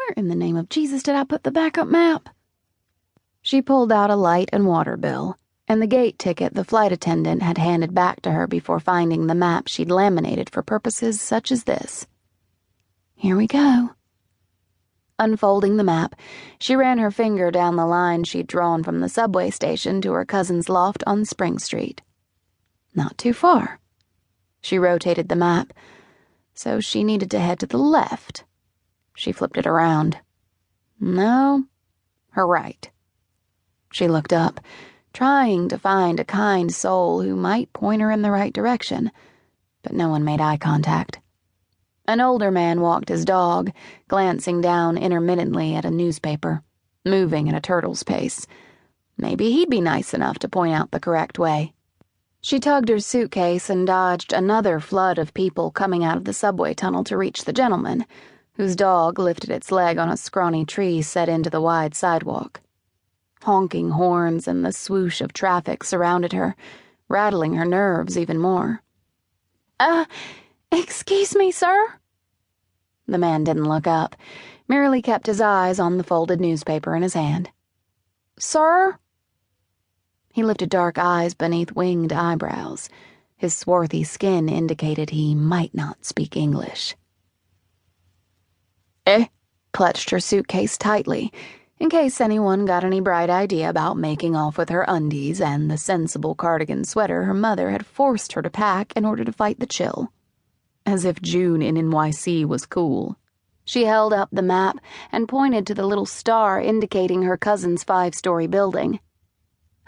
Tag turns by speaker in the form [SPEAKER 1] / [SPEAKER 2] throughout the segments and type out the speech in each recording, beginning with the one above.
[SPEAKER 1] Where in the name of Jesus did I put the backup map? She pulled out a light and water bill, and the gate ticket the flight attendant had handed back to her before finding the map she'd laminated for purposes such as this. Here we go. Unfolding the map, she ran her finger down the line she'd drawn from the subway station to her cousin's loft on Spring Street. Not too far. She rotated the map, so she needed to head to the left. She flipped it around. No, her right. She looked up, trying to find a kind soul who might point her in the right direction, but no one made eye contact. An older man walked his dog, glancing down intermittently at a newspaper, moving at a turtle's pace. Maybe he'd be nice enough to point out the correct way. She tugged her suitcase and dodged another flood of people coming out of the subway tunnel to reach the gentleman, whose dog lifted its leg on a scrawny tree set into the wide sidewalk. Honking horns and the swoosh of traffic surrounded her, rattling her nerves even more. Excuse me, sir?" The man didn't look up, merely kept his eyes on the folded newspaper in his hand. "Sir?" He lifted dark eyes beneath winged eyebrows. His swarthy skin indicated he might not speak English. Clutched her suitcase tightly, in case anyone got any bright idea about making off with her undies and the sensible cardigan sweater her mother had forced her to pack in order to fight the chill. As if June in NYC was cool. She held up the map and pointed to the little star indicating her cousin's 5-story building.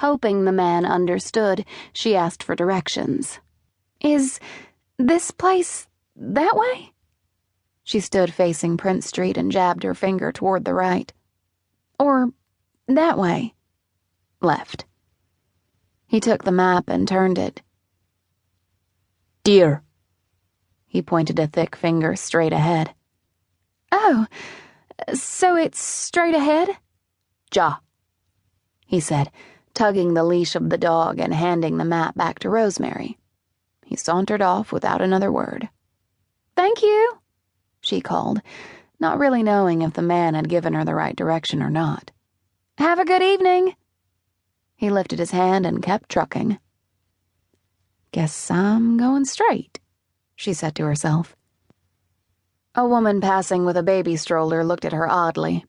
[SPEAKER 1] Hoping the man understood, she asked for directions. "Is this place that way?" She stood facing Prince Street and jabbed her finger toward the right. "Or that way?" "Left." He took the map and turned it. "Dear." He pointed a thick finger straight ahead. "Oh, so it's straight ahead?" "Ja," he said, tugging the leash of the dog and handing the map back to Rosemary. He sauntered off without another word. "Thank you," she called, not really knowing if the man had given her the right direction or not. "Have a good evening." He lifted his hand and kept trucking. "Guess I'm going straight," she said to herself. A woman passing with a baby stroller looked at her oddly.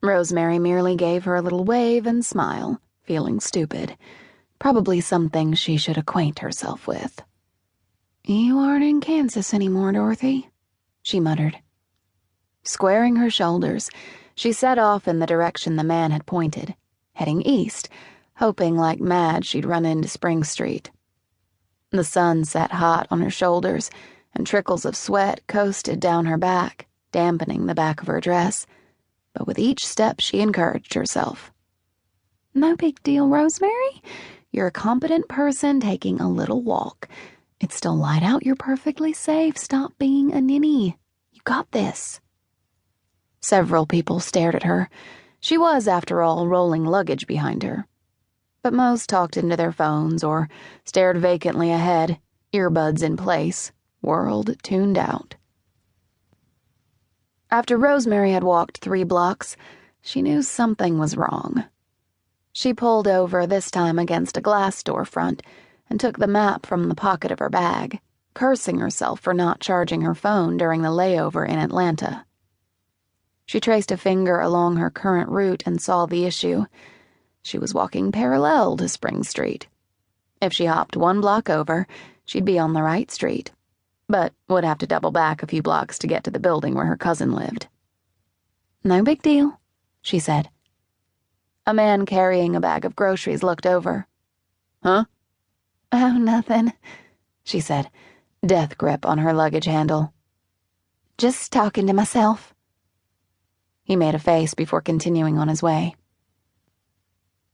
[SPEAKER 1] Rosemary merely gave her a little wave and smile, feeling stupid. Probably something she should acquaint herself with. "You aren't in Kansas anymore, Dorothy," she muttered. Squaring her shoulders, she set off in the direction the man had pointed, heading east, hoping like mad she'd run into Spring Street. The sun set hot on her shoulders, and trickles of sweat coasted down her back, dampening the back of her dress. But with each step she encouraged herself. "No big deal, Rosemary. You're a competent person taking a little walk. It's still light out, you're perfectly safe. Stop being a ninny. You got this." Several people stared at her. She was, after all, rolling luggage behind her. But most talked into their phones or stared vacantly ahead, earbuds in place, world tuned out. After Rosemary had walked 3 blocks, she knew something was wrong. She pulled over, this time against a glass storefront, and took the map from the pocket of her bag, cursing herself for not charging her phone during the layover in Atlanta. She traced a finger along her current route and saw the issue. She was walking parallel to Spring Street. If she hopped 1 block over, she'd be on the right street, but would have to double back a few blocks to get to the building where her cousin lived. "No big deal," she said. A man carrying a bag of groceries looked over. "Huh?" "Oh, nothing," she said, death grip on her luggage handle. "Just talking to myself." He made a face before continuing on his way.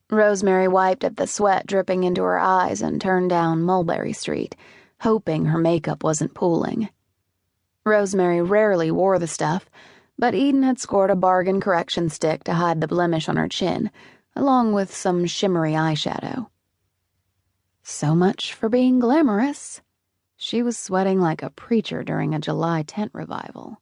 [SPEAKER 1] Rosemary wiped at the sweat dripping into her eyes and turned down Mulberry Street, hoping her makeup wasn't pooling. Rosemary rarely wore the stuff, but Eden had scored a bargain correction stick to hide the blemish on her chin, along with some shimmery eyeshadow. So much for being glamorous. She was sweating like a preacher during a July tent revival.